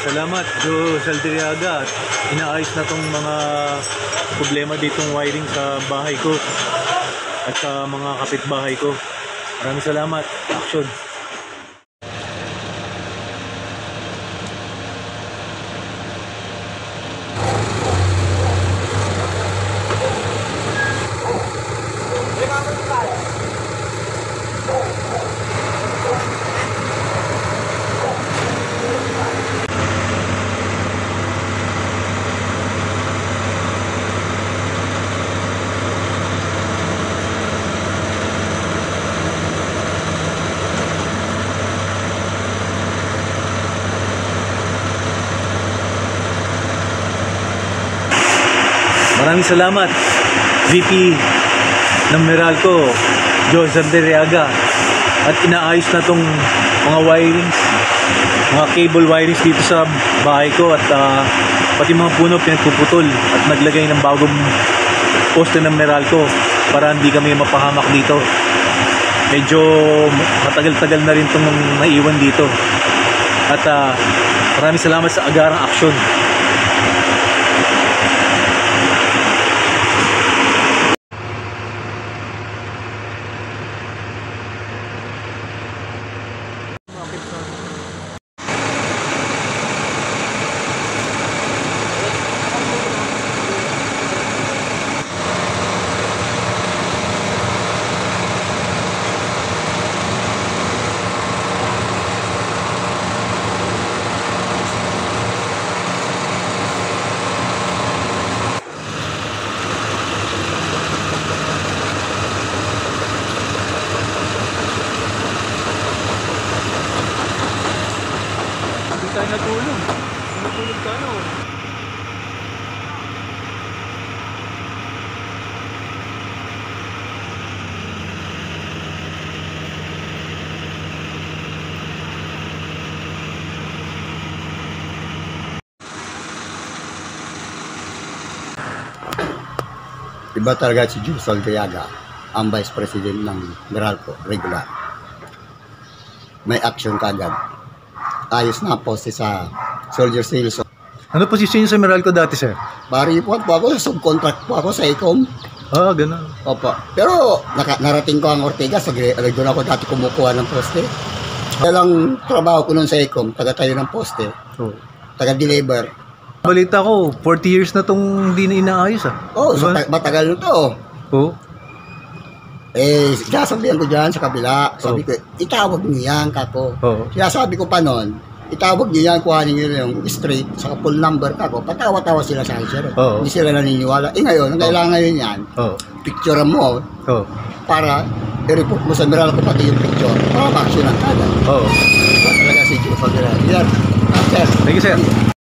Salamat, Joe Saldiriaga. Inaayos na tong mga problema ditong wiring sa bahay ko at sa mga kapitbahay ko. Maraming salamat. Action. Maraming salamat, VP ng Meralco, Joe Saldiriaga. At inaayos na tong mga wirings, mga cable wirings dito sa bahay ko. At pati mga puno pinagpuputol at naglagay ng bagong poste ng Meralco para hindi kami mapahamak dito. Medyo matagal-tagal na rin itong naiwan dito. At maraming salamat sa agarang aksyon. Tayo natulog. Natulog tayo. Iba talaga si Joe Saldiriaga, ang Vice President ng Meralco, regular. May action kagad. Ayos na poste sa Soldier Sales. Ano posisyon niyo sa Meralco dati, sir? Baripot po ako, subcontract po ako sa ICOM. Ah, ganun. Opo. Pero narating ko ang Ortigas, doon ako dati kumukuha ng poste. Dalang trabaho ko noon sa ICOM, taga-tayo ng poste, taga-deliver. Balita ko, 40 years na tong hindi na inaayos, ah. Oo, matagal na to. Oo. Sinasabihan ko dyan sa kabila, sabi ko, itawag niyo yan, kako. Sinasabi ko pa noon, itawag niyo yan, kuhanin niyo yung straight, sa full number, kako. Patawa-tawa sila sa akin, sir. Hindi sila naniniwala. Ngayon, ang kailangan yun yan, picture mo, para i-report mo sa Meralco pati yung picture, para ma-action ang kagad. Talaga si Joe Saldiriaga. Yan, sir. Thank you, sir.